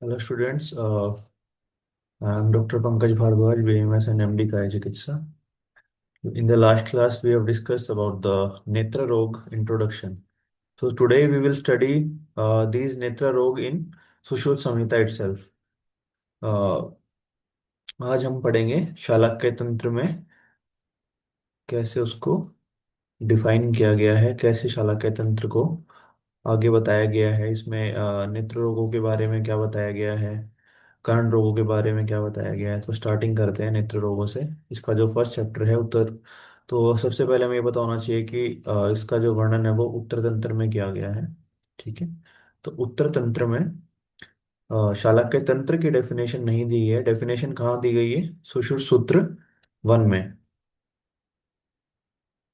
Hello students, I am Dr. Pankaj Bhardwaj, BMS and MD Kaya Chikitsa. In the last class, we have discussed about the Netra Rog introduction. So today we will study these Netra Rog in Sushruत Samhita itself. Uh, आज हम पढ़ेंगे शालक्य तंत्र में कैसे उसको define किया गया है, कैसे शालक्य तंत्र को आगे बताया गया है। इसमें नेत्र रोगों के बारे में क्या बताया गया है, कर्ण रोगों के बारे में क्या बताया गया है। तो स्टार्टिंग करते हैं नेत्र रोगों से। इसका जो फर्स्ट चैप्टर है उत्तर, तो सबसे पहले हमें ये पता होना चाहिए कि इसका जो वर्णन है वो उत्तर तंत्र में किया गया है। ठीक है। तो उत्तर तंत्र में शालक्य तंत्र की डेफिनेशन नहीं दी है। डेफिनेशन कहाँ दी गई है? सुश्रुत सूत्र वन में।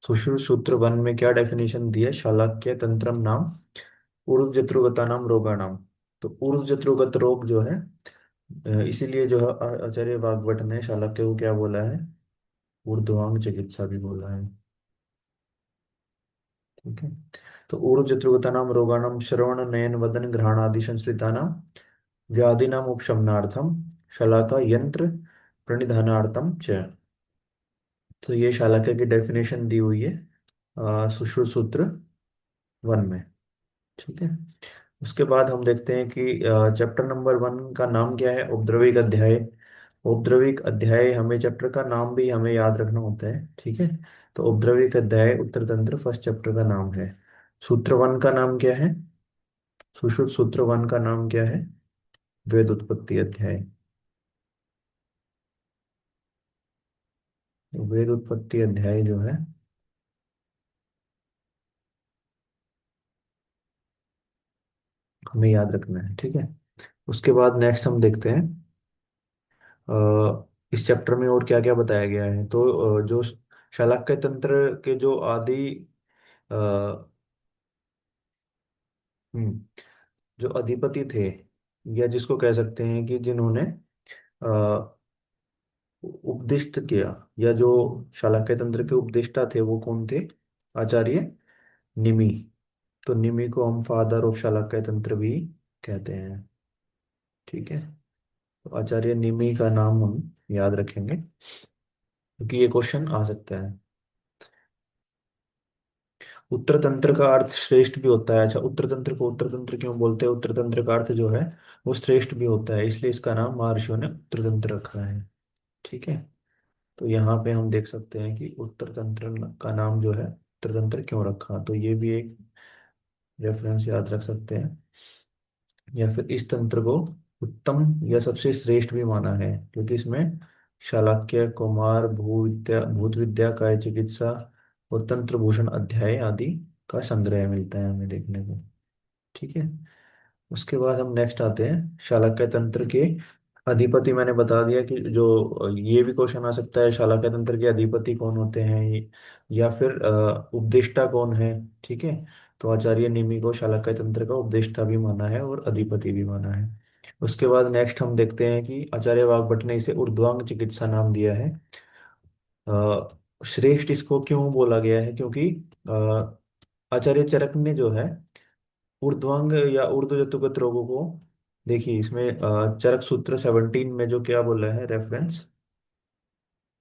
सुश्रुत सूत्र वन में क्या डेफिनेशन दी है? शालक्य तंत्रम नाम ऊर्ध्व जत्रुगता नाम रोगाणाम। तो ऊर्ध्व जत्रुगत रोग जो है, इसीलिए जो है आचार्य वाग्भट ने शालक्य को क्या बोला है? ऊर्ध्वांग चिकित्सा भी बोला है। ठीक है। तो ऊर्ध्व जत्रुगता नाम रोगाणाम श्रवण नयन वदन घ्राण आदि संश्रितानाम व्याधिनाम उपशमनार्थम शलाका यंत्र प्रणिधानार्थम च। तो ये शालक्य की डेफिनेशन दी हुई है सुश्रुत सूत्र वन में। ठीक है। उसके बाद हम देखते हैं कि चैप्टर नंबर वन का नाम क्या है? उपद्रविक अध्याय। उपद्रविक अध्याय, हमें चैप्टर का नाम भी हमें याद रखना होता है। ठीक है। तो उपद्रविक अध्याय उत्तर तंत्र फर्स्ट चैप्टर का नाम है। सूत्र वन का नाम क्या है? सुश्रुत सूत्र वन का नाम क्या है? वेद उत्पत्ति अध्याय। वेद उत्पत्ति अध्याय जो है हमें याद रखना है। ठीक है। उसके बाद नेक्स्ट हम देखते हैं इस चैप्टर में और क्या क्या बताया गया है। तो जो शालक्य तंत्र के जो आदि अ, हम्म, जो अधिपति थे, या जिसको कह सकते हैं कि जिन्होंने उपदिष्ट किया, या जो शालक्य तंत्र के उपदेष्टा थे, वो कौन थे? आचार्य निमि। तो निमि को हम फादर ऑफ शालक्य तंत्र भी कहते हैं। ठीक है। तो आचार्य निमि का नाम हम याद रखेंगे, क्योंकि ये क्वेश्चन आ सकता है। उत्तर तंत्र का अर्थ श्रेष्ठ भी होता है। अच्छा, उत्तर तंत्र को उत्तर तंत्र क्यों बोलते हैं? उत्तर तंत्र का अर्थ जो है वो श्रेष्ठ भी होता है, इसलिए इसका नाम महर्षियों ने उत्तर तंत्र रखा है। ठीक है। तो यहाँ पे हम देख सकते हैं कि उत्तर तंत्र का नाम जो है उत्तर तंत्र क्यों रखा, तो ये भी एक रेफरेंस याद रख सकते हैं। या फिर इस तंत्र को उत्तम या सबसे श्रेष्ठ भी माना है, क्योंकि इसमें शालक्य, कुमार, भूत विद्या, काय चिकित्सा और तंत्र भूषण अध्याय आदि का संग्रह मिलता है हमें देखने को। ठीक है। उसके बाद हम नेक्स्ट आते हैं शालक्य तंत्र के अधिपति। मैंने बता दिया कि जो ये भी क्वेश्चन आ सकता है, शालक्य तंत्र के अधिपति कौन होते हैं या फिर उपदेष्टा कौन है। ठीक है। तो आचार्य निमि को शालक्य तंत्र का उपदेष्टा भी माना है और अधिपति भी माना है। उसके बाद नेक्स्ट हम देखते हैं कि आचार्य वाग्भट ने इसे ऊर्ध्वांग चिकित्सा नाम दिया है। श्रेष्ठ इसको क्यों बोला गया है? क्योंकि आचार्य चरक ने जो है ऊर्ध्वांग या ऊर्ध्वजतुगत रोगों को, देखिए इसमें चरक सूत्र 17 में जो क्या बोला है रेफरेंस,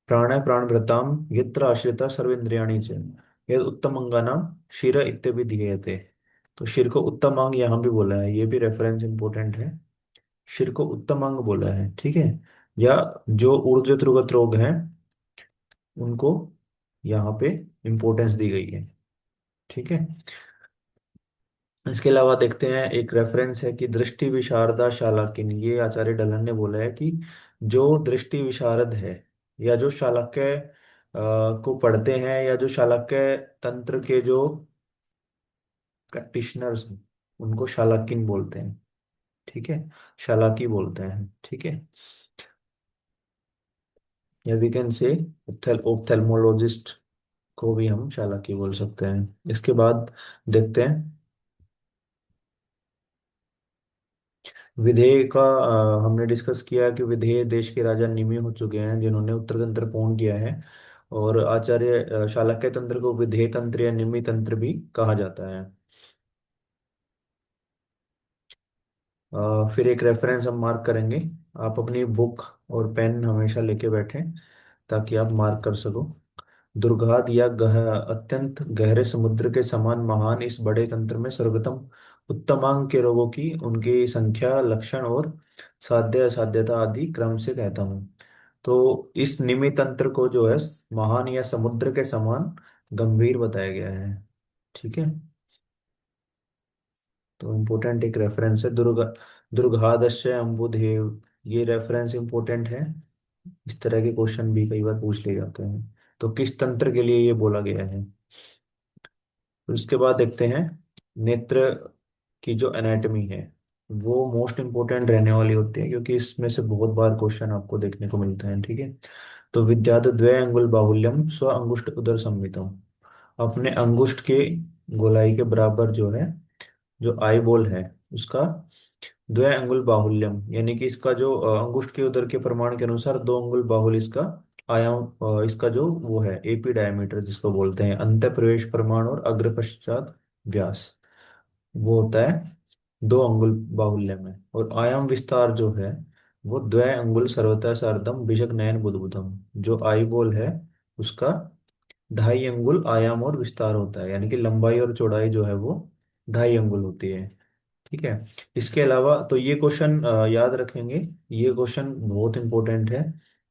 प्राणाय प्राणभृताम यत्र आश्रिता सर्वेन्द्रियाणि च यद उत्तम अंगानाम शिर इत्यभिधीयते। तो शिर को उत्तम अंग यहाँ भी बोला है, ये भी रेफरेंस इंपॉर्टेंट है। शिर को उत्तम अंग बोला है। ठीक है। या जो ऊर्ध्वजतुगत रोग हैं उनको यहाँ पे इंपॉर्टेंस दी गई है। ठीक है। इसके अलावा देखते हैं एक रेफरेंस है कि दृष्टि विशारदा शालाकिन, ये आचार्य डलन ने बोला है कि जो दृष्टि विशारद है, या जो शालक्य को पढ़ते हैं, या जो शालक्य तंत्र के जो प्रैक्टिशनर्स हैं, उनको शालाकिन बोलते हैं। ठीक है। शालाकी बोलते हैं। ठीक है। या वी कैन से ओप्थेल्मोलॉजिस्ट को भी हम शालाकी बोल सकते हैं। इसके बाद देखते हैं विधेय का। हमने डिस्कस किया कि विधेय देश के राजा निमि हो चुके हैं, जिन्होंने उत्तर तंत्र पूर्ण किया है। और आचार्य शालक्य तंत्र को विधेय तंत्र या निमि तंत्र भी कहा जाता है। फिर एक रेफरेंस हम मार्क करेंगे। आप अपनी बुक और पेन हमेशा लेके बैठें ताकि आप मार्क कर सको। दुर्गाद या अत्यंत गहरे समुद्र के समान महान इस बड़े तंत्र में सर्वोत्तम उत्तमांग के रोगों की उनकी संख्या, लक्षण और साध्य असाध्यता आदि क्रम से कहता हूँ। तो इस निमित तंत्र को जो है महान या समुद्र के समान गंभीर बताया गया है। ठीक है। तो इम्पोर्टेंट एक रेफरेंस है दुर्गादस्य अम्बुधेव। ये रेफरेंस इम्पोर्टेंट है। इस तरह के क्वेश्चन भी कई बार पूछ लिए जाते हैं। तो किस तंत्र के लिए ये बोला गया है। फिर उसके बाद देखते हैं नेत्र की जो एनाटॉमी है वो मोस्ट इंपोर्टेंट रहने वाली होती है, क्योंकि इसमें से बहुत बार क्वेश्चन आपको देखने को मिलते हैं। ठीक है। तो विद्यात द्वय अंगुल बाहुल्यम स्व अंगुष्ठ उदर संमितम। अपने अंगुष्ठ के गोलाई के बराबर जो है, जो आई बॉल है उसका द्वय अंगुल बाहुल्यम, यानी कि इसका जो अंगुष्ठ के उदर के प्रमाण के अनुसार 2 अंगुल बाहुल इसका आयाम, इसका जो वो है एपी डायमीटर जिसको बोलते हैं, अंत प्रवेश प्रमाण और अग्र पश्चात व्यास, वो होता है 2 अंगुल बाहुल्य में। और आयाम विस्तार जो है वो द्वय अंगुल सर्वतः सार्धम बिशक नयन बुद्बुदम। जो आई बॉल है उसका 2.5 अंगुल आयाम और विस्तार होता है, यानी कि लंबाई और चौड़ाई जो है वो 2.5 अंगुल होती है। ठीक है। इसके अलावा तो ये क्वेश्चन याद रखेंगे। ये क्वेश्चन बहुत इंपॉर्टेंट है।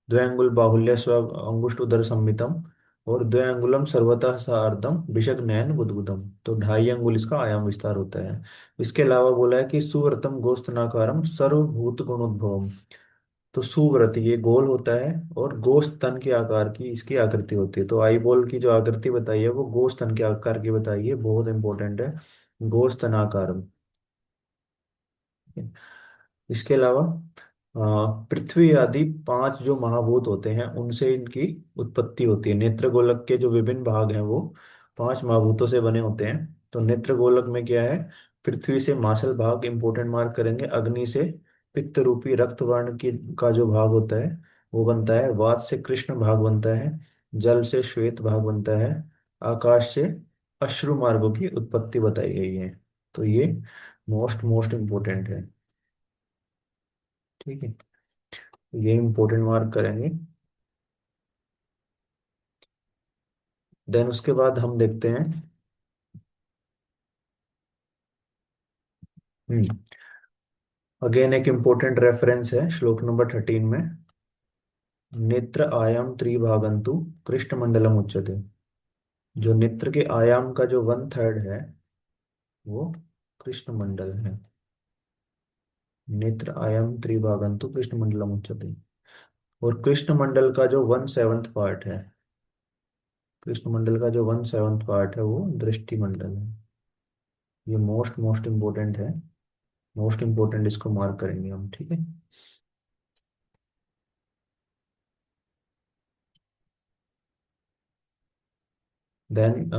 द्वयांगुल बाहुल्य स्व अंगुष्ठ उदर संमितम और द्वयांगुलम सर्वतः सार्धम बिशक नयन बुद्बुदम। तो 2.5 अंगुल इसका आयाम विस्तार होता है। इसके अलावा बोला है कि सुव्रतम गोस्तनाकारम सर्वभूत गुणोद्भवम। तो सुव्रत ये गोल होता है और गोस्त तन के आकार की इसकी आकृति होती है। तो आई बॉल की जो आकृति बताई है वो गोस्त तन के आकार की बताई है, बहुत इंपॉर्टेंट है। गोस्तनाकारम। इसके अलावा पृथ्वी आदि 5 जो महाभूत होते हैं उनसे इनकी उत्पत्ति होती है। नेत्र गोलक के जो विभिन्न भाग हैं वो 5 महाभूतों से बने होते हैं। तो नेत्र गोलक में क्या है, पृथ्वी से मासल भाग इंपोर्टेंट मार्क करेंगे, अग्नि से पित्त रूपी रक्त वर्ण की का जो भाग होता है वो बनता है, वात से कृष्ण भाग बनता है, जल से श्वेत भाग बनता है, आकाश से अश्रु मार्गों की उत्पत्ति बताई गई है। तो ये मोस्ट मोस्ट इम्पोर्टेंट है। ठीक है। ये इंपॉर्टेंट मार्क करेंगे। देन उसके बाद हम देखते हैं। हम्म अगेन एक इम्पोर्टेंट रेफरेंस है श्लोक नंबर 13 में। नेत्र आयाम त्रिभागंतु कृष्णमंडलम उच्यते। जो नेत्र के आयाम का जो 1/3 है वो कृष्णमंडल है। नेत्र आयाम त्रिभागंतु कृष्णमंडलम उच्यते। और कृष्णमंडल का जो 1/7 पार्ट है, कृष्णमंडल का जो 1/7 पार्ट है वो दृष्टि मंडल है। ये मोस्ट मोस्ट इम्पोर्टेंट है। मोस्ट इम्पोर्टेंट इसको मार्क करेंगे हम। ठीक है। देन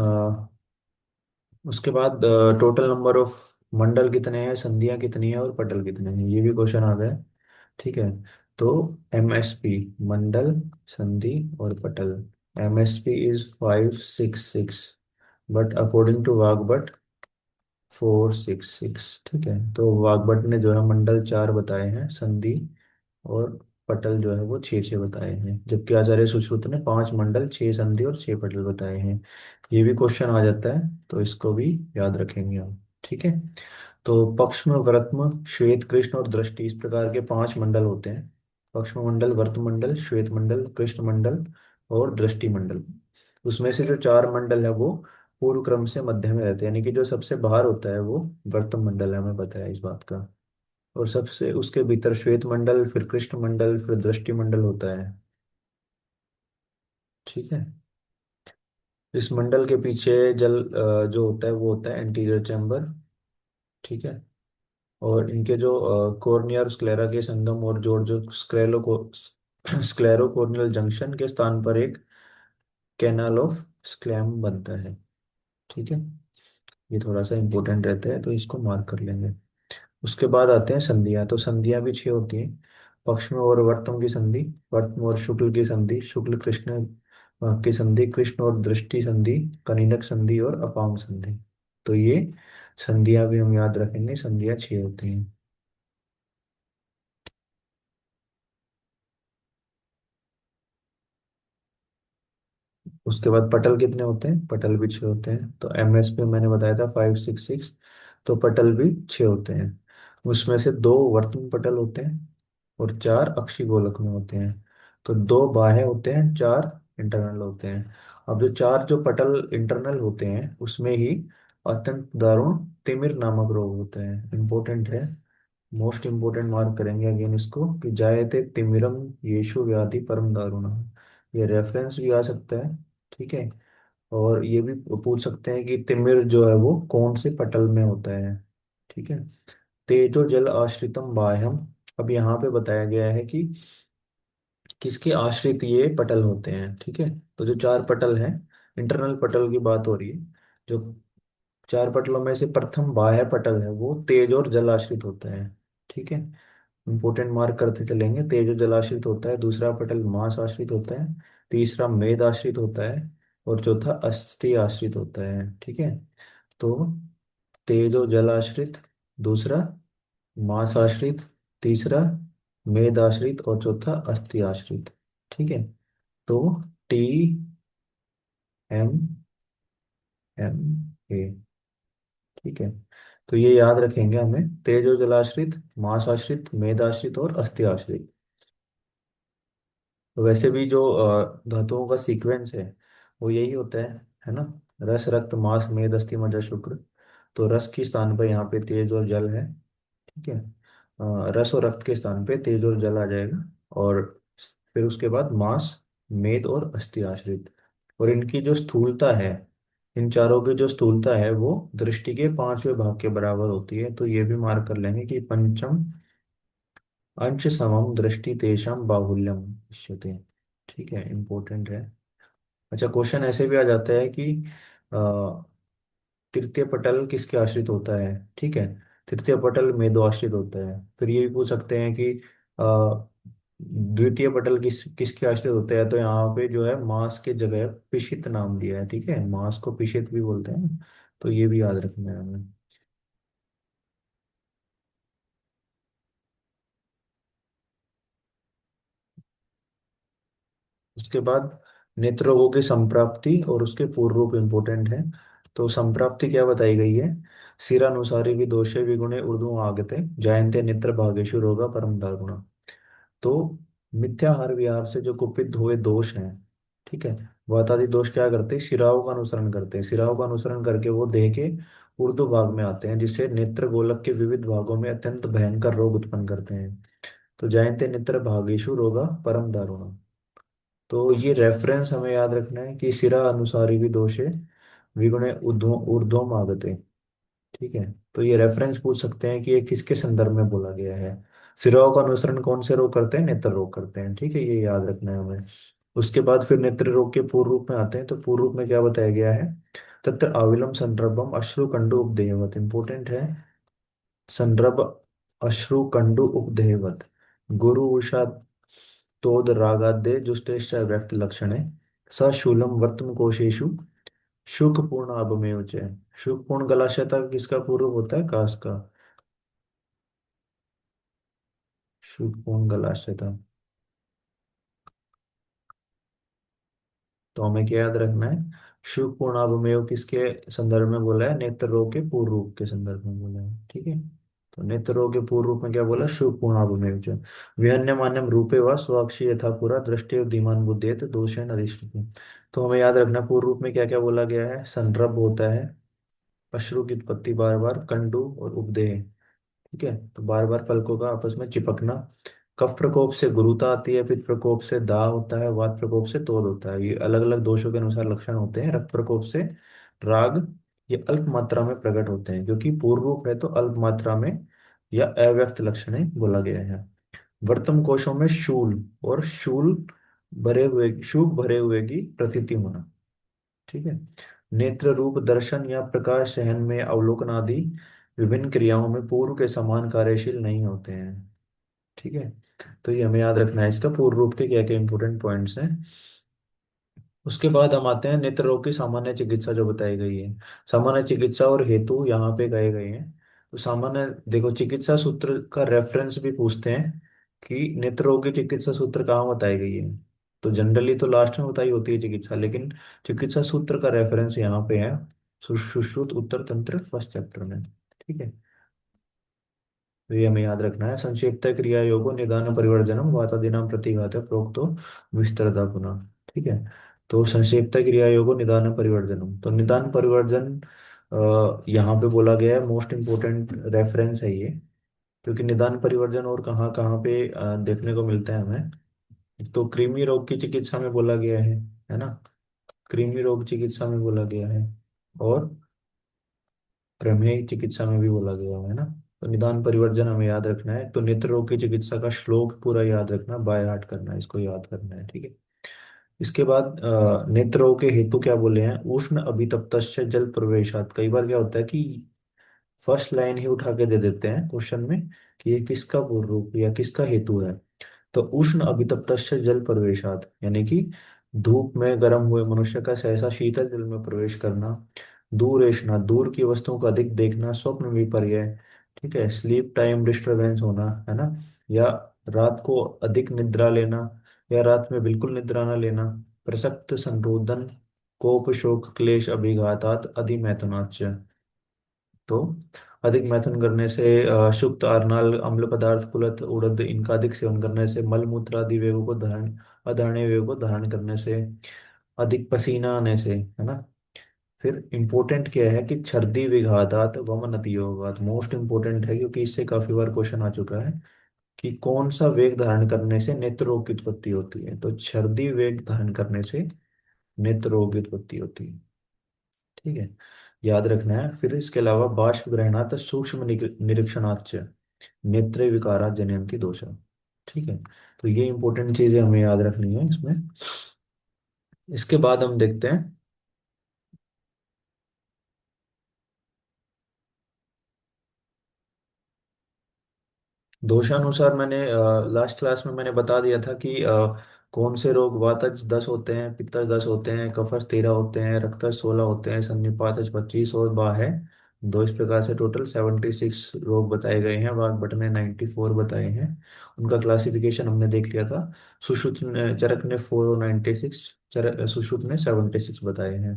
उसके बाद टोटल नंबर ऑफ मंडल कितने हैं, संधियां कितनी है और पटल कितने हैं, ये भी क्वेश्चन आ गया है। ठीक है। तो एमएसपी, मंडल, संधि और पटल। MSP is 566, but according to Vagbhata 466। ठीक है। तो वाग्भट ने जो है मंडल 4 बताए हैं, संधि और पटल जो है वो 6 6 बताए हैं, जबकि आचार्य सुश्रुत ने 5 मंडल 6 संधि और 6 पटल बताए हैं। ये भी क्वेश्चन आ जाता है तो इसको भी याद रखेंगे हम। ठीक है। तो पक्ष्म, व्रत्म, श्वेत, कृष्ण और दृष्टि, इस प्रकार के 5 मंडल होते हैं। पक्ष्म मंडल, वर्त मंडल, श्वेत मंडल, कृष्ण मंडल और दृष्टि मंडल। उसमें से जो 4 मंडल है वो पूर्व क्रम से मध्य में रहते हैं, यानी कि जो सबसे बाहर होता है वो वर्त मंडल है, हमें पता है इस बात का। और सबसे उसके भीतर श्वेत मंडल, फिर कृष्ण मंडल, फिर दृष्टि मंडल होता है। ठीक है। इस मंडल के पीछे जल जो होता है वो होता है एंटीरियर चैम्बर। ठीक है। और इनके जो कॉर्निया और स्क्लेरा के संगम और जोड़, जो स्क्लेरो को स्क्लेरोकोर्नियल जंक्शन के स्थान पर एक कैनाल ऑफ स्क्लैम बनता है। ठीक है। ये थोड़ा सा इंपॉर्टेंट रहता है तो इसको मार्क कर लेंगे। उसके बाद आते हैं संधियां। तो संधियां भी 6 होती हैं। पक्ष में और वर्तम की संधि, वर्तम और शुक्ल की संधि, शुक्ल कृष्ण की संधि, कृष्ण और दृष्टि संधि, कनिनक संधि और अपांग संधि। तो ये संधियां भी हम याद रखेंगे, संधियां 6 होती हैं। उसके बाद पटल कितने होते हैं, पटल भी 6 होते हैं। तो एमएस पे मैंने बताया था 5 6 6, तो पटल भी 6 होते हैं। उसमें से 2 वर्तुल पटल होते हैं और 4 अक्षी गोलक में होते हैं। तो 2 बाह्य होते हैं, 4 इंटरनल होते हैं। अब जो 4 जो पटल इंटरनल होते हैं उसमें ही अत्यंत दारुण तिमिर नामक रोग होता है। इंपॉर्टेंट है, मोस्ट इंपोर्टेंट मार्क करेंगे अगेन इसको, कि जायते तिमिरम येषु व्याधि परम दारुणा। ये रेफरेंस भी आ सकता है, ठीक है। और ये भी पूछ सकते हैं कि तिमिर जो है वो कौन से पटल में होता है, ठीक है। तेजो जल आश्रितम बाह्यम। अब यहाँ पे बताया गया है कि किसके आश्रित ये पटल होते हैं, ठीक है। तो जो 4 पटल हैं, इंटरनल पटल की बात हो रही है। जो 4 पटलों में से प्रथम बाह्य पटल है वो तेज और जल आश्रित होता है, ठीक है। इंपोर्टेंट मार्क करते चलेंगे। तेज और जल आश्रित होता है, दूसरा पटल मांस आश्रित होता है, तीसरा मेद आश्रित होता है, और चौथा अस्थि आश्रित होता है, ठीक है। तो तेज और जल आश्रित, दूसरा मांस आश्रित, तीसरा मेद आश्रित, और चौथा अस्थि आश्रित, ठीक है। तो टी एम एम ए, ठीक है। तो ये याद रखेंगे हमें, तेज और जलाश्रित, मांस आश्रित, मेद आश्रित और अस्थि आश्रित। तो वैसे भी जो धातुओं का सीक्वेंस है वो यही होता है ना। रस रक्त मांस मेद अस्थि मज्जा शुक्र। तो रस के स्थान पर यहाँ पे तेज और जल है, ठीक है। रस और रक्त के स्थान पे तेज और जल आ जाएगा। और फिर उसके बाद मांस, मेद और अस्थि आश्रित। और इनकी जो स्थूलता है, इन चारों की जो स्थूलता है वो दृष्टि के 5वें भाग के बराबर होती है। तो ये भी मार्क कर लेंगे कि पंचम अंश समम दृष्टि तेषाम बाहुल्यम इष्यते, ठीक है। इंपॉर्टेंट है। अच्छा, क्वेश्चन ऐसे भी आ जाता है कि तृतीय पटल किसके आश्रित होता है, ठीक है। तृतीय पटल मेदो आश्रित होता है। फिर ये भी पूछ सकते हैं कि द्वितीय पटल किसके आश्रित होता है। तो यहाँ पे जो है मांस के जगह पिशित नाम दिया है, ठीक है। मांस को पिशित भी बोलते हैं ना। तो ये भी याद रखना है हमें। उसके बाद नेत्र रोगों की संप्राप्ति और उसके पूर्व रूप इंपोर्टेंट है। तो संप्राप्ति क्या बताई गई है, सिरानुसारी भी दोषे विगुणे ऊर्ध्व आगते जायन्ते नेत्र भागेषु रोगा परम दारुणा। तो मिथ्याहार विहार से जो कुपित हुए दोष हैं, ठीक है, वातादि दोष क्या करते हैं, शिराओं का अनुसरण करते हैं। शिराओं का अनुसरण करके वो देह के ऊर्ध्व भाग में आते हैं, जिससे नेत्र गोलक के विविध भागों में अत्यंत भयंकर रोग उत्पन्न करते हैं। तो जयंते नेत्र भागेशु रोगा परम दारुणा। तो ये रेफरेंस हमें याद रखना है कि सिरा अनुसारी भी दोषे विगुणे ऊर्ध्व ऊर्ध्वम आगते, ठीक है। तो ये रेफरेंस पूछ सकते हैं कि ये किसके संदर्भ में बोला गया है। सिराओं का अनुसरण कौन से रोग करते हैं, नेत्र रोग करते हैं, ठीक है। ये याद रखना है हमें। उसके बाद फिर नेत्र रोग के पूर्व रूप में आते हैं। तो पूर्व रूप में क्या बताया गया है, तत्र आविलम संदर्भम अश्रु कंडु उपदेयवत। इंपोर्टेंट है, संदर्भ अश्रु कंडु उपदेयवत। गुरु उषा तोद रागाद्य जुष्टेश्च व्यक्त लक्षणे सशूलम वर्तम कोशेषु शुक पूर्ण अभमेव च। शुक पूर्ण गलाशयता किसका पूर्व होता है, काश का। शुक पूर्ण गलाशयता। तो हमें क्या याद रखना है, शुक पूर्ण अभमेव किसके संदर्भ में बोला है, नेत्र रोग के पूर्व रूप के संदर्भ में बोला है, ठीक है। तो नेत्र रोग के पूर्व रूप में क्या बोला, शुक पूर्ण अभमेव च विहन्यमान्यम रूपे व स्वाक्षी यथा पुरा दृष्टि धीमान बुद्धेत दोषेण अधिष्ठित। तो हमें याद रखना पूर्व रूप में क्या क्या बोला गया है, संरभ होता है, अश्रु की उत्पत्ति बार बार, कंडु और उपदेह, ठीक है। तो बार बार पलकों का आपस में चिपकना। कफ प्रकोप से गुरुता आती है, पित्त प्रकोप से दाह होता है, वात प्रकोप से तोद होता है। ये अलग अलग दोषों के अनुसार लक्षण होते हैं। रक्त प्रकोप से राग, ये अल्प मात्रा में प्रकट होते हैं, क्योंकि पूर्व रूप है तो अल्प मात्रा में या अव्यक्त लक्षण बोला गया है। वर्तम कोशों में शूल और शूल भरे हुए, शुभ भरे हुए की प्रतीति होना, ठीक है। नेत्र रूप दर्शन या प्रकाश सहन में अवलोकन आदि विभिन्न क्रियाओं में पूर्व के समान कार्यशील नहीं होते हैं, ठीक है। तो ये हमें याद रखना है, इसका पूर्व रूप के क्या क्या इंपॉर्टेंट पॉइंट्स हैं। उसके बाद हम आते हैं नेत्र रोग की सामान्य चिकित्सा जो बताई गई है। सामान्य चिकित्सा और हेतु यहाँ पे गए गए हैं। तो सामान्य देखो, चिकित्सा सूत्र का रेफरेंस भी पूछते हैं कि नेत्र रोग की चिकित्सा सूत्र कहाँ बताई गई है। तो जनरली तो लास्ट में बताई होती है चिकित्सा, लेकिन चिकित्सा सूत्र का रेफरेंस यहाँ पे है सुश्रुत उत्तर तंत्र फर्स्ट चैप्टर में। ठीक है, तो ये हमें याद रखना है। संक्षिप्त क्रिया योगो निदान परिवर्जनम वातादिनाम प्रतिघात प्रोक्तो विस्तरता पुनः। ठीक है, तो संक्षिप्त क्रिया योगो निदान परिवर्जनम, तो निदान परिवर्जन यहाँ पे बोला गया है, मोस्ट इंपोर्टेंट रेफरेंस है ये। क्योंकि निदान परिवर्जन और कहाँ कहाँ पे देखने को मिलता है हमें, तो कृमि रोग की चिकित्सा में बोला गया है ना, कृमि रोग चिकित्सा में बोला गया है, और प्रमेय चिकित्सा में भी बोला गया है ना। तो निदान परिवर्जन हमें याद रखना है। तो नेत्र रोग की चिकित्सा का श्लोक पूरा याद रखना, बाय हार्ट करना है, इसको याद करना है। ठीक है, इसके बाद नेत्र रोग के हेतु क्या बोले हैं, उष्ण अभितप्त जल प्रवेशात। कई बार क्या होता है कि फर्स्ट लाइन ही उठा के दे देते हैं क्वेश्चन में कि ये किसका पूर्ण रूप या किसका हेतु है। तो उष्ण अभितप्त जल प्रवेशात यानी कि धूप में गर्म हुए मनुष्य का सहसा शीतल जल में प्रवेश करना, दूर रेशना दूर की वस्तुओं को अधिक देखना, स्वप्न विपर्य, ठीक है, स्लीप टाइम डिस्टरबेंस होना, है ना, या रात को अधिक निद्रा लेना, या रात में बिल्कुल निद्रा न लेना, प्रसक्त संरोधन, कोप शोक क्लेश अभिघातात अधिमैथुनाच। तो अधिक मैथुन करने से शुक्त आरनाल अम्ल पदार्थ कुलत उड़द इनका अधिक सेवन करने से, मल मूत्र आदि वेगों को धारण अधारणीय वेगों को धारण करने से, अधिक पसीना आने से, है ना। फिर इंपॉर्टेंट क्या है कि छर्दी विघातात वमन अतियोगात, मोस्ट इंपॉर्टेंट है क्योंकि इससे काफी बार क्वेश्चन आ चुका है कि कौन सा वेग धारण करने से नेत्र रोग की उत्पत्ति होती है। तो छर्दी वेग धारण करने से नेत्र रोग की उत्पत्ति होती है। ठीक है, याद रखना है। फिर इसके अलावा बाष्प ग्रहणात सूक्ष्म निरीक्षणाच नेत्र विकारा जनयंती दोषा। ठीक है, तो ये इंपॉर्टेंट चीजें हमें याद रखनी है इसमें। इसके बाद हम देखते हैं दोषानुसार। मैंने लास्ट क्लास में मैंने बता दिया था कि कौन से रोग वातज 10 होते हैं, पित्तज 10 होते हैं, कफज 13 होते हैं, रक्तज 16 होते हैं, सन्निपातज 25 और बाह्य दो। इस प्रकार से टोटल 76 रोग बताए गए हैं। वाग्भट ने 94 बताए हैं। उनका क्लासिफिकेशन हमने देख लिया था। चरक ने 4 और 96, सुश्रुत ने 76 बताए हैं।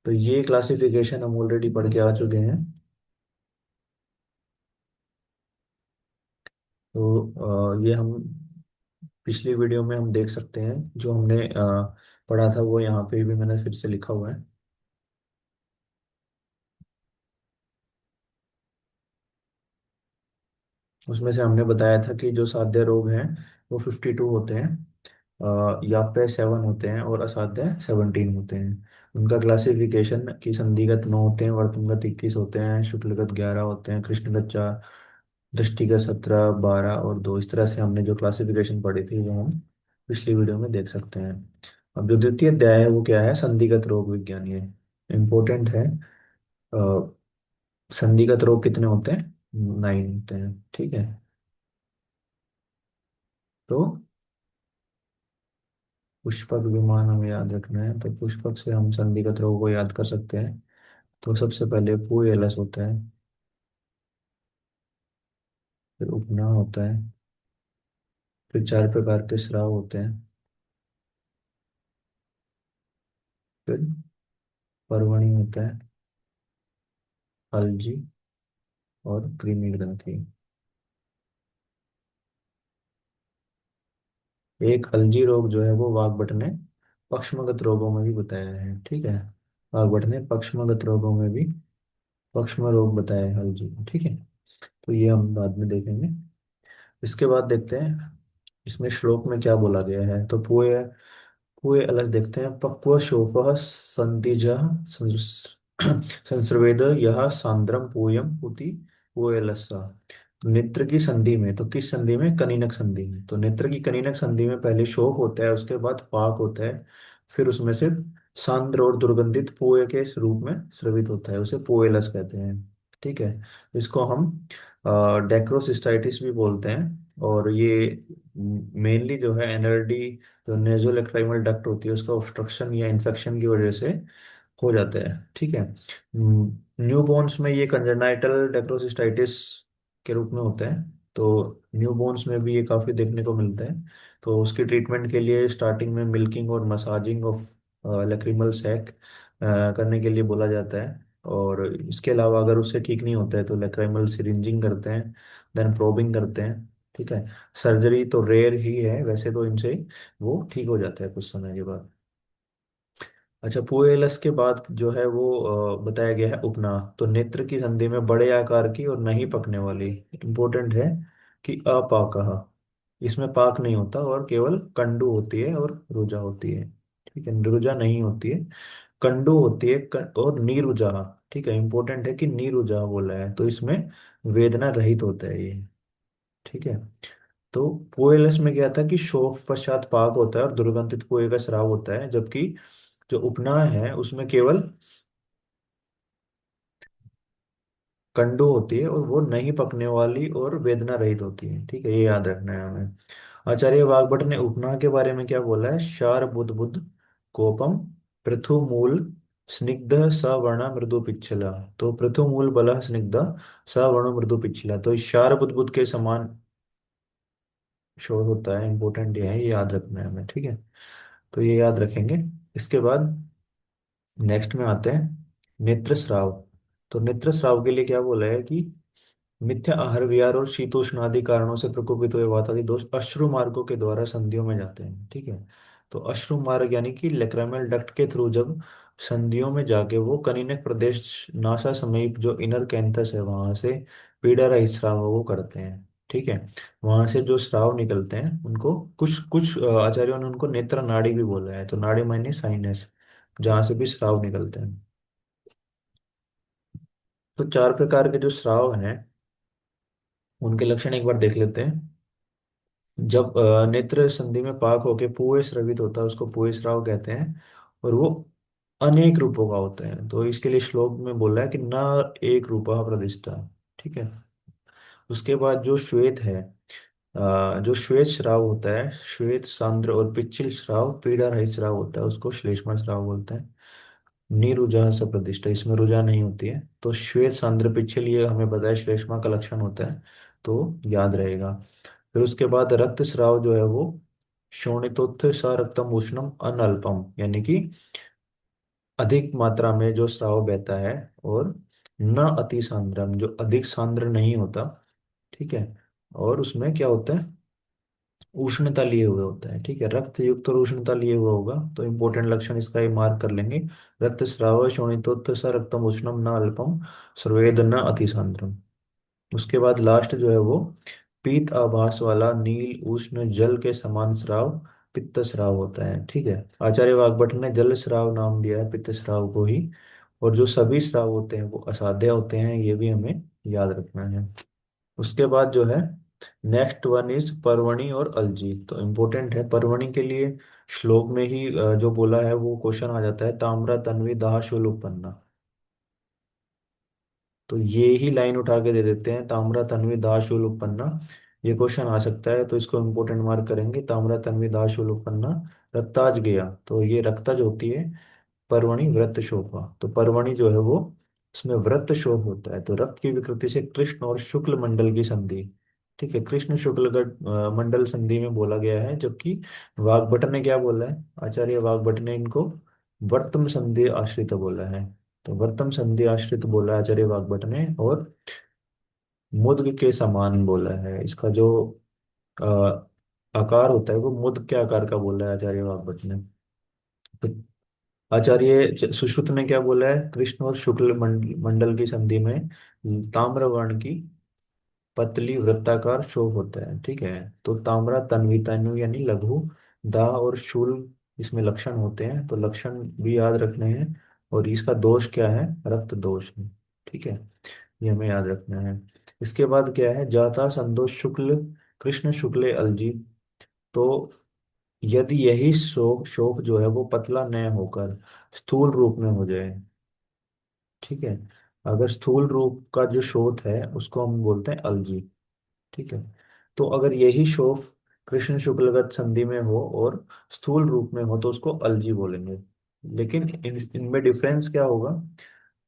तो ये क्लासिफिकेशन हम ऑलरेडी पढ़ के आ चुके हैं। तो ये हम पिछली वीडियो में हम देख सकते हैं, जो हमने पढ़ा था वो यहाँ पे भी मैंने फिर से लिखा हुआ है। उसमें से हमने बताया था कि जो साध्य रोग हैं वो 52 होते हैं, याप्य 7 होते हैं और असाध्य 17 होते हैं। उनका क्लासिफिकेशन की संधिगत 9 होते हैं, वर्तमगत 21 होते हैं, शुक्लगत 11 होते हैं, कृष्णगत 4, दृष्टिगत 17, 12 और 2। इस तरह से हमने जो क्लासिफिकेशन पढ़ी थी वो हम पिछली वीडियो में देख सकते हैं। अब जो द्वितीय अध्याय है वो क्या है, संधिगत रोग विज्ञान। ये इम्पोर्टेंट है। अ, संधिगत रोग कितने होते हैं, 9 होते हैं। ठीक है, तो पुष्पक विमान हमें याद रखना है। तो पुष्पक से हम संधिगत रोग को याद कर सकते हैं। तो सबसे पहले पूएलस होता है, फिर उपनाह होता है, फिर 4 प्रकार के स्राव होते हैं, फिर परवणी होता है, हल्जी और कृमि ग्रंथि। एक हल्जी रोग जो है वो वाग्भट ने पक्षमगत रोगों में भी बताया है। ठीक है, वाग्भट ने पक्षमगत रोगों में भी पक्षम रोग बताया है हल्जी को। ठीक है, तो ये हम बाद में देखेंगे। इसके बाद देखते हैं इसमें श्लोक में क्या बोला गया है। तो पूय पूय अलस देखते हैं। पक्व शोफः संतिजः संस्रवेद यह सांद्रम पूयम उति पूयलस्सा। नेत्र की संधि में, तो किस संधि में, कनीनक संधि में। तो नेत्र की कनीनक संधि में पहले शोफ होता है, उसके बाद पाक होता है, फिर उसमें से सांद्र और दुर्गंधित पोय के रूप में स्रवित होता है, उसे पोएलस कहते हैं। ठीक है, इसको हम डेक्रोसिस्टाइटिस भी बोलते हैं। और ये मेनली जो है एनएलडी, जो नेजोलेक्राइमल डक्ट होती है उसका ऑब्स्ट्रक्शन या इन्फेक्शन की वजह से हो जाता है। ठीक है, न्यू बॉर्न्स में ये कंजेनाइटल डेक्रोसिस्टाइटिस के रूप में होता है। तो न्यूबॉर्न्स में भी ये काफ़ी देखने को मिलता है। तो उसकी ट्रीटमेंट के लिए स्टार्टिंग में मिल्किंग और मसाजिंग ऑफ लक्रीमल सैक करने के लिए बोला जाता है। और इसके अलावा अगर उससे ठीक नहीं होता है तो लक्रीमल सिरिंजिंग करते हैं, देन प्रोबिंग करते हैं। ठीक है। सर्जरी तो रेयर ही है वैसे, तो इनसे वो ठीक हो जाता है कुछ समय के बाद। अच्छा, पुएलस के बाद जो है वो बताया गया है उपनाद। तो नेत्र की संधि में बड़े आकार की और नहीं पकने वाली, इंपॉर्टेंट है कि अपाकह, इसमें पाक नहीं होता और केवल कंडु होती है और रुजा होती है। ठीक है, रुजा नहीं होती है, कंडु होती है और नीरुजा। ठीक है, इंपॉर्टेंट है कि नीरुजा बोला है, तो इसमें वेदना रहित होता है ये। ठीक है। तो पुएलस में क्या था कि शोफ पश्चात पाक होता है और दुर्गंधित कुएं का स्राव होता है, जबकि जो उपनाद है उसमें केवल कंडो होती है और वो नहीं पकने वाली और वेदना रहित होती है। ठीक है, ये याद रखना है हमें। आचार्य वाग्भट ने उपनाद के बारे में क्या बोला है? शार बुद्ध बुद्ध कोपम पृथु मूल स्निग्ध सवर्ण मृदु पिच्छला। तो पृथु मूल बलः स्निग्ध सवर्ण मृदु पिच्छला, तो इस शार बुद्ध बुद्ध के समान शोर होता है। इंपॉर्टेंट ये है, ये याद रखना है हमें। ठीक है, तो ये याद रखेंगे। इसके बाद नेक्स्ट में आते हैं नेत्र स्राव। तो नेत्र स्राव के लिए क्या बोला है कि मिथ्या आहार विहार और शीतोष्ण आदि कारणों से प्रकोपित हुए वातादि दोष अश्रु मार्गों के द्वारा संधियों में जाते हैं। ठीक है। तो अश्रु मार्ग यानी कि लेक्रामेल डक्ट के थ्रू जब संधियों में जाके वो कनिनक प्रदेश नासा समीप जो इनर कैंथस है वहां से पीड़ा रहित स्राव वो करते हैं। ठीक है। वहां से जो स्राव निकलते हैं उनको कुछ कुछ आचार्यों ने उनको नेत्र नाड़ी भी बोला है। तो नाड़ी मायने साइनस, जहां से भी स्राव निकलते हैं। तो चार प्रकार के जो स्राव हैं उनके लक्षण एक बार देख लेते हैं। जब नेत्र संधि में पाक होके पूय स्रवित होता है उसको पूय स्राव कहते हैं। और वो अनेक रूपों का होता है। तो इसके लिए श्लोक में बोला है कि न एक रूपा प्रतिष्ठा। ठीक है। उसके बाद जो श्वेत है, जो श्वेत श्राव होता है, श्वेत सांद्र और पिच्छिल श्राव पीड़ा रहित श्राव होता है, उसको श्लेष्मा श्राव बोलते हैं। निरुजा सप्रतिष्ठा, इसमें रुजा नहीं होती है। तो श्वेत सांद्र पिच्छिल ये हमें पता है श्लेष्मा का लक्षण होता है, तो याद रहेगा। फिर उसके बाद रक्त स्राव जो है वो शोणितोत्थ स रक्तम उष्णम अनल्पम, यानी कि अधिक मात्रा में जो स्राव बहता है, और न अति सांद्रम, जो अधिक सांद्र नहीं होता। ठीक है। और उसमें क्या होता है? उष्णता लिए हुए होता है। ठीक है, रक्त युक्त और उष्णता लिए हुआ होगा, तो इंपॉर्टेंट लक्षण इसका ये मार्क कर लेंगे। रक्त स्राव शोणितोत्थ स रक्तम उष्णम न अल्पम स्वेद न अति सांद्रम। उसके बाद लास्ट जो है वो पीत आभास वाला नील उष्ण जल के समान स्राव पित्त स्राव होता है। ठीक है, आचार्य वाग्भट ने जल स्राव नाम दिया है पित्त स्राव को ही। और जो सभी स्राव होते हैं वो असाध्य होते हैं, ये भी हमें याद रखना है। उसके बाद जो है नेक्स्ट वन इज पर्वणी और अलजी। तो इम्पोर्टेंट है पर्वणी के लिए। श्लोक में ही जो बोला है वो क्वेश्चन आ जाता है, ताम्रा तन्वी दाह शूल उत्पन्ना। तो ये ही लाइन उठा के दे देते हैं, ताम्रा तन्वी दाशूल उपन्ना। ये क्वेश्चन आ सकता है, तो इसको इम्पोर्टेंट मार्क करेंगे, ताम्रा तन्वी दाशूल उपन्ना। रक्ताज गया, तो ये रक्ताज होती है पर्वणी व्रत शोभा। तो पर्वणी जो है वो इसमें व्रत शोभ होता है। तो रक्त की विकृति से कृष्ण और शुक्ल मंडल की संधि। ठीक है, कृष्ण शुक्ल का मंडल संधि में बोला गया है, जबकि वाग्भट ने क्या बोला है? आचार्य वाग्भट ने इनको वर्तम संधि आश्रित बोला है। तो वर्तम संधि आश्रित बोला है आचार्य वाग्भट ने। और मुद्ग के समान बोला है, इसका जो अ, आकार होता है वो मुद्ग के आकार का बोला है आचार्य वाग्भट ने। तो आचार्य सुश्रुत ने क्या बोला है? कृष्ण और शुक्ल मंडल की संधि में ताम्र वर्ण की पतली वृत्ताकार शोभ होता है। ठीक है। तो ताम्रा तन्वी, तन्वी यानी लघु, दाह और शूल इसमें लक्षण होते हैं, तो लक्षण भी याद रखने हैं। और इसका दोष क्या है? रक्त दोष है। ठीक है, ये हमें याद रखना है। इसके बाद क्या है? जाता संदोष शुक्ल कृष्ण शुक्ल अलजी। तो यदि यही शोक शोक जो है वो पतला न होकर स्थूल रूप में हो जाए। ठीक है, अगर स्थूल रूप का जो शोथ है उसको हम बोलते हैं अलजी। ठीक है। तो अगर यही शोफ कृष्ण शुक्लगत संधि में हो और स्थूल रूप में हो तो उसको अलजी बोलेंगे। लेकिन इनमें डिफरेंस क्या होगा?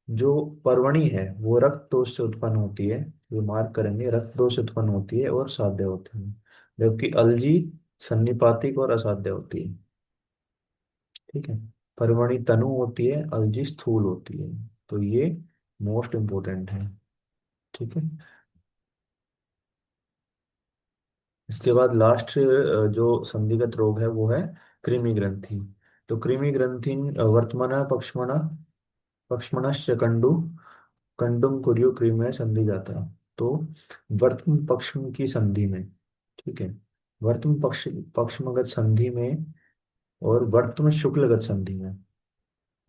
जो पर्वणी है वो रक्त दोष से उत्पन्न होती है, ये मार्क करेंगे, रक्त दोष से उत्पन्न होती है और साध्य होती है। जबकि अलजी सन्निपातिक और असाध्य होती है। ठीक है। पर्वणी तनु होती है, अलजी स्थूल होती है। तो ये मोस्ट इंपोर्टेंट है। ठीक है। इसके बाद लास्ट जो संधिगत रोग है वो है कृमि ग्रंथि। तो कृमि ग्रंथि वर्तमान पक्षमण पक्षमणस्य कंडु कंडुम कुरियो क्रीम संधि जाता। तो वर्तम पक्षम की संधि में, ठीक है, वर्तम पक्षमगत संधि में और वर्तम शुक्लगत संधि में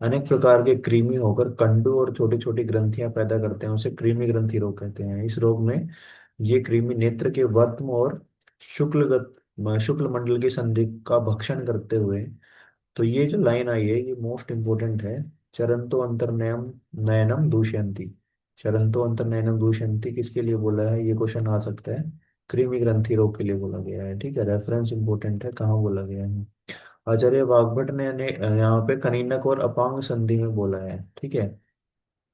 अनेक प्रकार के कृमि होकर कंडु और छोटी छोटी ग्रंथियां पैदा करते हैं, उसे कृमि ग्रंथि रोग कहते हैं। इस रोग में ये कृमि नेत्र के वर्त्म और शुक्ल मंडल की संधि का भक्षण करते हुए, तो ये जो लाइन आई है ये मोस्ट इंपोर्टेंट है। चरंतो अंतर्नयन नयनम दूषयंती। चरंतो अंतर्नयनम दूषयंती किसके लिए बोला है, ये क्वेश्चन आ सकता है। कृमि ग्रंथि रोग के लिए बोला गया है। ठीक है, रेफरेंस इंपोर्टेंट है, कहाँ बोला गया है। आचार्य वाग्भट ने यहाँ पे कनीनक और अपांग संधि में बोला है। ठीक है।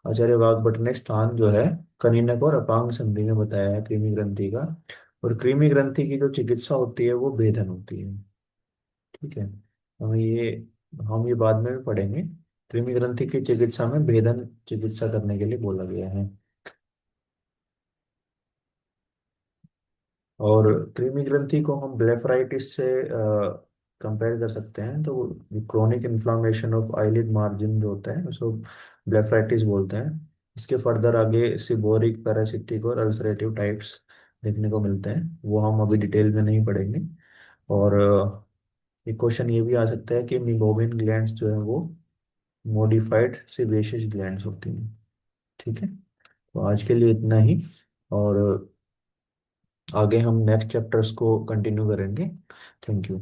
आचार्य वाग्भट ने स्थान जो है कनीनक और अपांग संधि में बताया है कृमि ग्रंथि का। और कृमि ग्रंथि की जो चिकित्सा होती है वो भेदन होती है। ठीक है। हमें ये हम ये बाद में भी पढ़ेंगे। कृमि ग्रंथि की चिकित्सा में भेदन चिकित्सा करने के लिए बोला गया है। और कृमि ग्रंथि को हम ब्लेफराइटिस से कंपेयर कर सकते हैं। तो chronic inflammation of eyelid margin जो होता है उसको ब्लेफराइटिस बोलते हैं। इसके फर्दर आगे सिबोरिक पैरासिटिक और अल्सरेटिव टाइप्स देखने को मिलते हैं, वो हम अभी डिटेल में नहीं पढ़ेंगे। और एक क्वेश्चन ये भी आ सकता है कि मीबोमिन ग्लैंड्स जो है वो मॉडिफाइड सेबेशियस ग्लैंड्स होती हैं। ठीक है। तो आज के लिए इतना ही। और आगे हम नेक्स्ट चैप्टर्स को कंटिन्यू करेंगे। Thank you.